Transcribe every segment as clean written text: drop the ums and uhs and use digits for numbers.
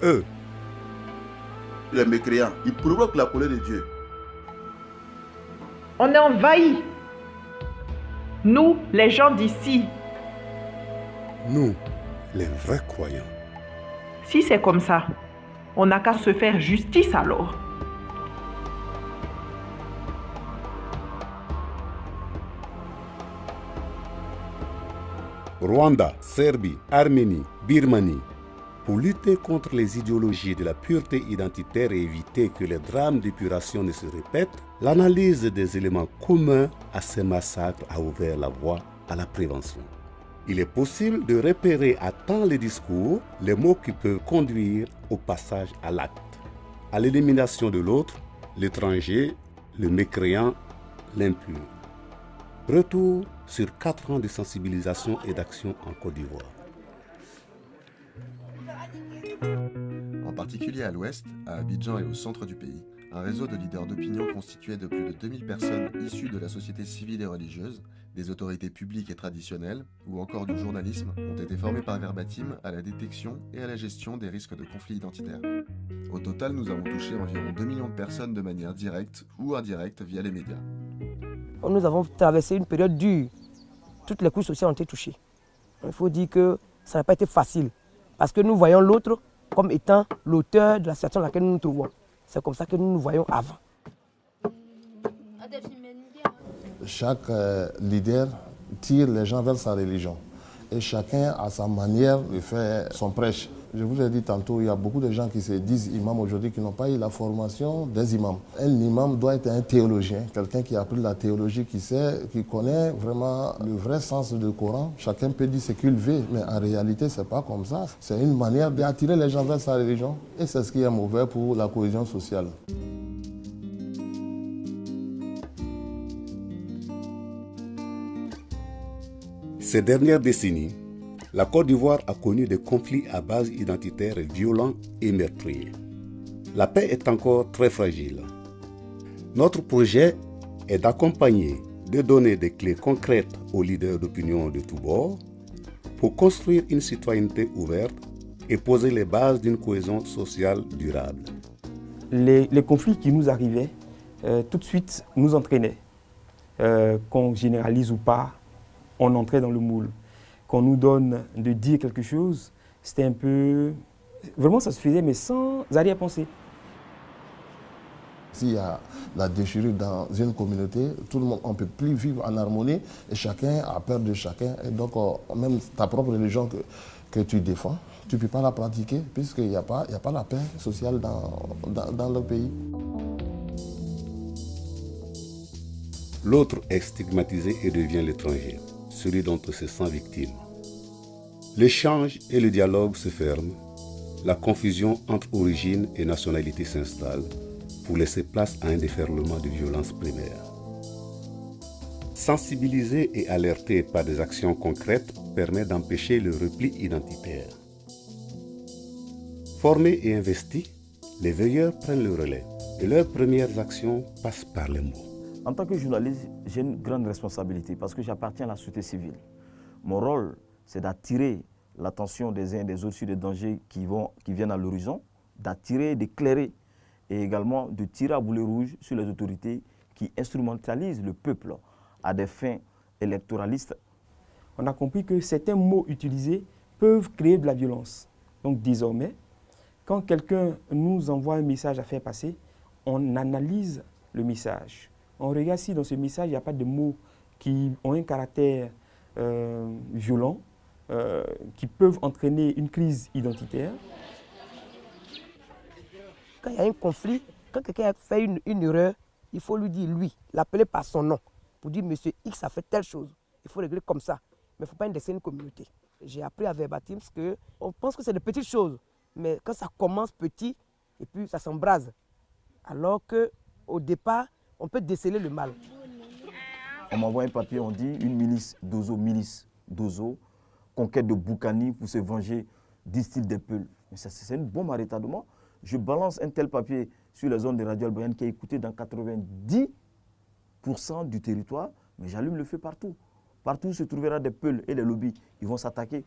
Eux, les mécréants, ils provoquent la colère de Dieu. On est envahis. Nous, les gens d'ici. Nous, les vrais croyants. Si c'est comme ça, on n'a qu'à se faire justice alors. Rwanda, Serbie, Arménie, Birmanie. Pour lutter contre les idéologies de la pureté identitaire et éviter que les drames d'épuration ne se répètent, l'analyse des éléments communs à ces massacres a ouvert la voie à la prévention. Il est possible de repérer à temps les discours, les mots qui peuvent conduire au passage à l'acte, à l'élimination de l'autre, l'étranger, le mécréant, l'impur. Retour sur 4 ans de sensibilisation et d'action en Côte d'Ivoire. En particulier à l'ouest, à Abidjan et au centre du pays, un réseau de leaders d'opinion constitué de plus de 2000 personnes issues de la société civile et religieuse, des autorités publiques et traditionnelles, ou encore du journalisme, ont été formés par Verbatim à la détection et à la gestion des risques de conflits identitaires. Au total, nous avons touché environ 2 millions de personnes de manière directe ou indirecte via les médias. Nous avons traversé une période dure. Toutes les couches sociales ont été touchées. Il faut dire que ça n'a pas été facile, parce que nous voyons l'autre comme étant l'auteur de la situation dans laquelle nous nous trouvons. C'est comme ça que nous nous voyons avant. Chaque leader tire les gens vers sa religion. Et chacun a sa manière de faire son prêche. Je vous ai dit tantôt, il y a beaucoup de gens qui se disent imams aujourd'hui qui n'ont pas eu la formation des imams. Un imam doit être un théologien, quelqu'un qui a appris la théologie, qui sait, qui connaît vraiment le vrai sens du Coran. Chacun peut dire ce qu'il veut, mais en réalité, ce n'est pas comme ça. C'est une manière d'attirer les gens vers sa religion. Et c'est ce qui est mauvais pour la cohésion sociale. Ces dernières décennies, la Côte d'Ivoire a connu des conflits à base identitaire violents et meurtriers. La paix est encore très fragile. Notre projet est d'accompagner, de donner des clés concrètes aux leaders d'opinion de tous bords pour construire une citoyenneté ouverte et poser les bases d'une cohésion sociale durable. Les conflits qui nous arrivaient, tout de suite, nous entraînaient. Qu'on généralise ou pas, on entrait dans le moule. Qu'on nous donne de dire quelque chose, c'était un peu... Vraiment, ça se faisait, mais sans arrière-pensée. S'il y a la déchirure dans une communauté, tout le monde, on ne peut plus vivre en harmonie et chacun a peur de chacun. Et donc, même ta propre religion que tu défends, tu ne peux pas la pratiquer puisqu'il n'y a pas la paix sociale dans le pays. L'autre est stigmatisé et devient l'étranger, celui dont on se sent victime. L'échange et le dialogue se ferment, la confusion entre origine et nationalité s'installe pour laisser place à un déferlement de violence primaire. Sensibiliser et alerter par des actions concrètes permet d'empêcher le repli identitaire. Formés et investis, les veilleurs prennent le relais et leurs premières actions passent par les mots. En tant que journaliste, j'ai une grande responsabilité parce que j'appartiens à la société civile. Mon rôle, c'est d'attirer l'attention des uns et des autres sur les dangers qui viennent à l'horizon, d'attirer, d'éclairer et également de tirer à boulet rouge sur les autorités qui instrumentalisent le peuple à des fins électoralistes. On a compris que certains mots utilisés peuvent créer de la violence. Donc désormais, quand quelqu'un nous envoie un message à faire passer, on analyse le message. On regarde si dans ce message, il n'y a pas de mots qui ont un caractère violent, qui peuvent entraîner une crise identitaire. Quand il y a un conflit, quand quelqu'un a fait une erreur, il faut lui dire lui, l'appeler par son nom, pour dire monsieur X a fait telle chose. Il faut régler comme ça, mais il ne faut pas indexer une communauté. J'ai appris à Verbatim qu'on pense que c'est de petites choses, mais quand ça commence petit, et puis ça s'embrase. Alors qu'au départ, on peut déceler le mal. On m'envoie un papier, on dit une milice d'Ozo, conquête de Boukani pour se venger d'Istil des Peuls. Mais c'est une bombe à retardement. Je balance un tel papier sur les zones de radio albayenne qui est écouté dans 90% du territoire, mais j'allume le feu partout. Partout où se trouvera des peuls et des lobbies, ils vont s'attaquer.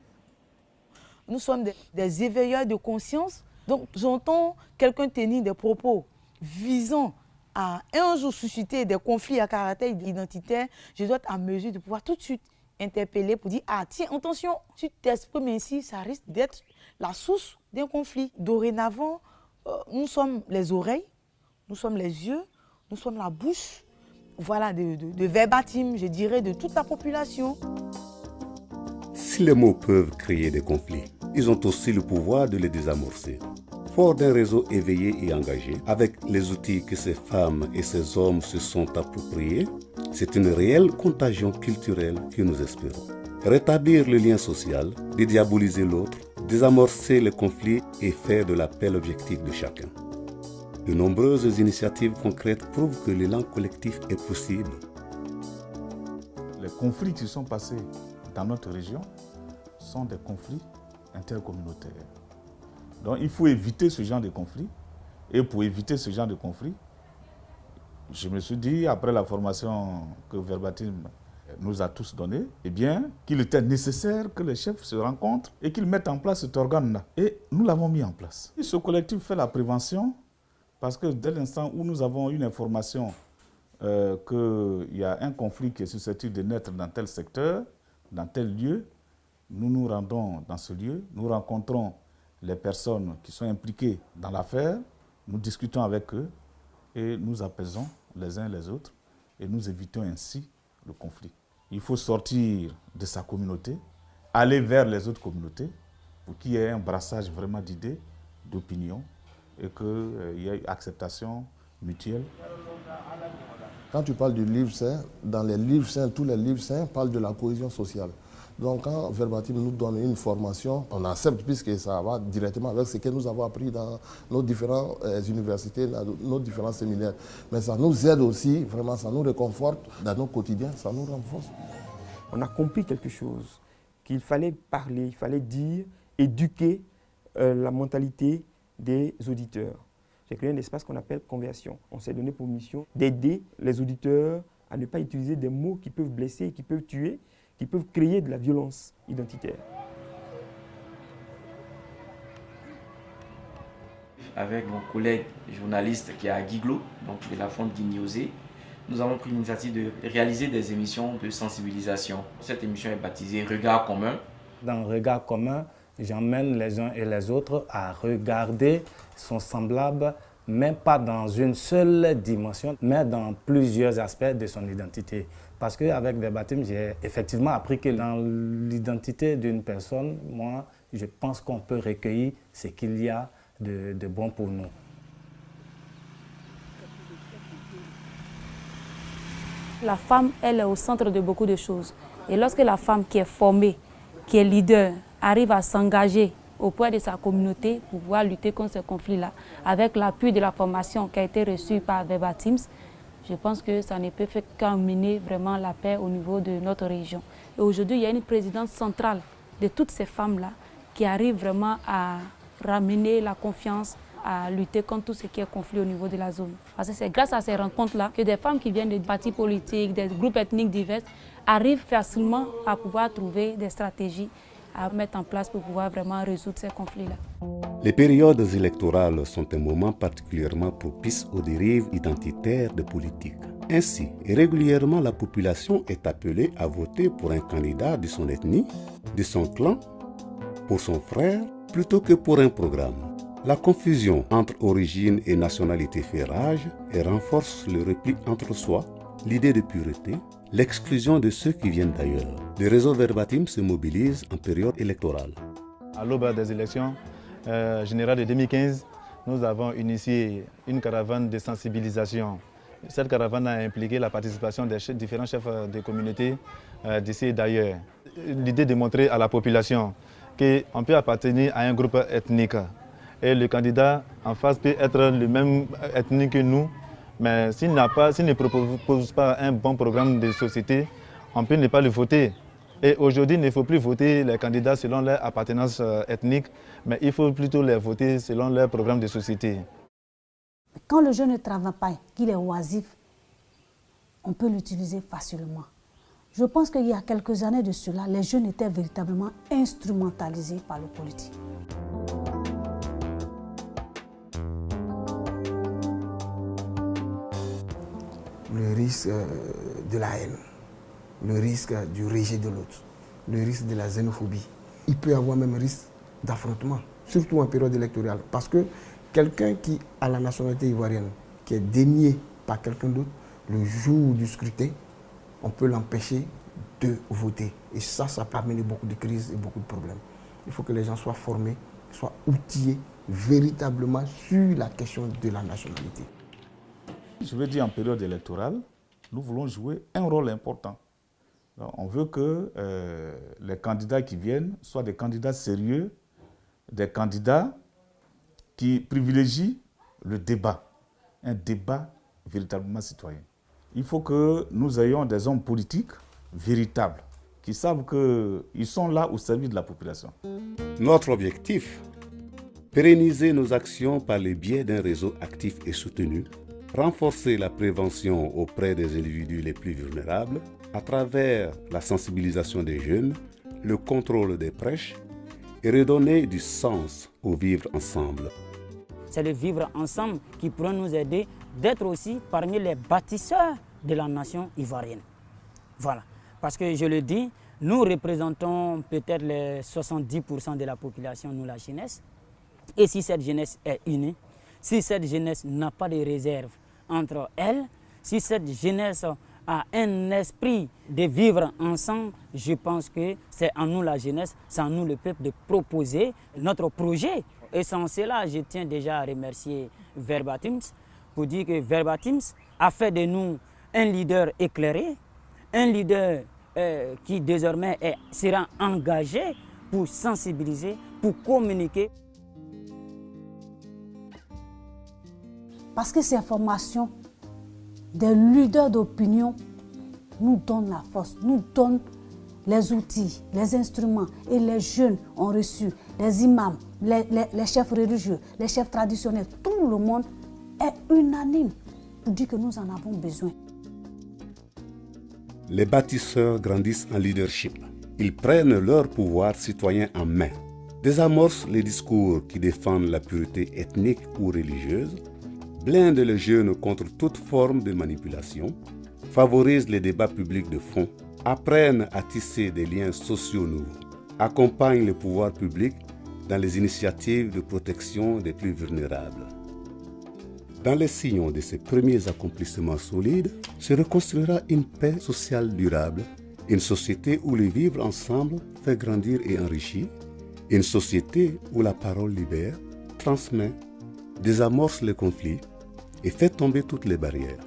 Nous sommes des éveilleurs de conscience. Donc, j'entends quelqu'un tenir des propos visant à un jour susciter des conflits à caractère identitaire. Je dois être en mesure de pouvoir tout de suite interpeller pour dire « Ah, tiens, attention, tu t'exprimes ainsi, ça risque d'être la source d'un conflit. » Dorénavant, nous sommes les oreilles, nous sommes les yeux, nous sommes la bouche, voilà, de verbatim, je dirais, de toute la population. Si les mots peuvent créer des conflits, ils ont aussi le pouvoir de les désamorcer. Fort d'un réseau éveillé et engagé, avec les outils que ces femmes et ces hommes se sont appropriés, c'est une réelle contagion culturelle que nous espérons. Rétablir le lien social, dédiaboliser l'autre, désamorcer les conflits et faire de la paix l'objectif de chacun. De nombreuses initiatives concrètes prouvent que l'élan collectif est possible. Les conflits qui sont passés dans notre région sont des conflits intercommunautaires. Donc il faut éviter ce genre de conflit. Et pour éviter ce genre de conflit, je me suis dit, après la formation que Verbatim nous a tous donnée, eh bien, qu'il était nécessaire que les chefs se rencontrent et qu'ils mettent en place cet organe-là. Et nous l'avons mis en place. Et ce collectif fait la prévention parce que dès l'instant où nous avons une information qu'il y a un conflit qui est susceptible de naître dans tel secteur, dans tel lieu, nous nous rendons dans ce lieu, nous rencontrons les personnes qui sont impliquées dans l'affaire, nous discutons avec eux et nous apaisons les uns les autres et nous évitons ainsi le conflit. Il faut sortir de sa communauté, aller vers les autres communautés pour qu'il y ait un brassage vraiment d'idées, d'opinions et qu'il y ait une acceptation mutuelle. Quand tu parles du livre saint, dans les livres saints, tous les livres saints parlent de la cohésion sociale. Donc quand Verbatim nous donne une formation, on accepte puisque ça va directement avec ce que nous avons appris dans nos différentes universités, dans nos différents séminaires. Mais ça nous aide aussi, vraiment, ça nous réconforte dans nos quotidiens, ça nous renforce. On a compris quelque chose, qu'il fallait parler, il fallait dire, éduquer la mentalité des auditeurs. J'ai créé un espace qu'on appelle conversion. On s'est donné pour mission d'aider les auditeurs à ne pas utiliser des mots qui peuvent blesser, qui peuvent tuer, qui peuvent créer de la violence identitaire. Avec mon collègue journaliste qui est à Guiglo, donc de la fonte Guignosé, nous avons pris l'initiative de réaliser des émissions de sensibilisation. Cette émission est baptisée Regard commun. Dans Regard commun, j'emmène les uns et les autres à regarder son semblable, même pas dans une seule dimension, mais dans plusieurs aspects de son identité. Parce qu'avec Verbatim, j'ai effectivement appris que dans l'identité d'une personne, moi, je pense qu'on peut recueillir ce qu'il y a de bon pour nous. La femme, elle est au centre de beaucoup de choses. Et lorsque la femme qui est formée, qui est leader, arrive à s'engager auprès de sa communauté pour pouvoir lutter contre ce conflit-là, avec l'appui de la formation qui a été reçue par Verbatim, je pense que ça ne peut faire qu'amener vraiment la paix au niveau de notre région. Et aujourd'hui, il y a une présidence centrale de toutes ces femmes-là qui arrivent vraiment à ramener la confiance, à lutter contre tout ce qui est conflit au niveau de la zone. Parce que c'est grâce à ces rencontres-là que des femmes qui viennent de partis politiques, des groupes ethniques divers, arrivent facilement à pouvoir trouver des stratégies à mettre en place pour pouvoir vraiment résoudre ces conflits-là. Les périodes électorales sont un moment particulièrement propice aux dérives identitaires de politique. Ainsi, régulièrement, la population est appelée à voter pour un candidat de son ethnie, de son clan, pour son frère, plutôt que pour un programme. La confusion entre origine et nationalité fait rage et renforce le repli entre soi, l'idée de pureté, l'exclusion de ceux qui viennent d'ailleurs. Le réseau Verbatim se mobilise en période électorale. À l'aube des élections générales de 2015, nous avons initié une caravane de sensibilisation. Cette caravane a impliqué la participation des différents chefs de communauté d'ici et d'ailleurs. L'idée de montrer à la population qu'on peut appartenir à un groupe ethnique et le candidat en face peut être le même ethnique que nous, mais s'il ne propose pas un bon programme de société, on peut ne pas le voter. Et aujourd'hui, il ne faut plus voter les candidats selon leur appartenance ethnique, mais il faut plutôt les voter selon leur programme de société. Quand le jeune ne travaille pas, qu'il est oisif, on peut l'utiliser facilement. Je pense qu'il y a quelques années de cela, les jeunes étaient véritablement instrumentalisés par le politique. Le risque de la haine, le risque du rejet de l'autre, le risque de la xénophobie. Il peut y avoir même un risque d'affrontement, surtout en période électorale. Parce que quelqu'un qui a la nationalité ivoirienne, qui est dénié par quelqu'un d'autre, le jour du scrutin, on peut l'empêcher de voter. Et ça peut amener beaucoup de crises et beaucoup de problèmes. Il faut que les gens soient formés, soient outillés véritablement sur la question de la nationalité. Je veux dire, en période électorale, nous voulons jouer un rôle important. Alors, on veut que les candidats qui viennent soient des candidats sérieux, des candidats qui privilégient le débat, un débat véritablement citoyen. Il faut que nous ayons des hommes politiques véritables, qui savent qu'ils sont là au service de la population. Notre objectif, pérenniser nos actions par le biais d'un réseau actif et soutenu, renforcer la prévention auprès des individus les plus vulnérables à travers la sensibilisation des jeunes, le contrôle des prêches et redonner du sens au vivre ensemble. C'est le vivre ensemble qui pourra nous aider d'être aussi parmi les bâtisseurs de la nation ivoirienne. Voilà, parce que je le dis, nous représentons peut-être les 70% de la population, nous la jeunesse. Et si cette jeunesse est unie, si cette jeunesse n'a pas de réserve entre elle, si cette jeunesse a un esprit de vivre ensemble, je pense que c'est à nous la jeunesse, c'est à nous le peuple de proposer notre projet. Et sans cela, je tiens déjà à remercier Verbatims pour dire que Verbatims a fait de nous un leader éclairé, un leader qui désormais sera engagé pour sensibiliser, pour communiquer. Parce que ces formations des leaders d'opinion nous donnent la force, nous donnent les outils, les instruments. Et les jeunes ont reçu, les imams, les chefs religieux, les chefs traditionnels. Tout le monde est unanime pour dire que nous en avons besoin. Les bâtisseurs grandissent en leadership. Ils prennent leur pouvoir citoyen en main, désamorcent les discours qui défendent la pureté ethnique ou religieuse, blindent les jeunes contre toute forme de manipulation, favorisent les débats publics de fond, apprennent à tisser des liens sociaux nouveaux, accompagnent le pouvoir public dans les initiatives de protection des plus vulnérables. Dans les sillons de ces premiers accomplissements solides se reconstruira une paix sociale durable, une société où le vivre ensemble fait grandir et enrichir, une société où la parole libère, transmet, désamorce les conflits et fait tomber toutes les barrières.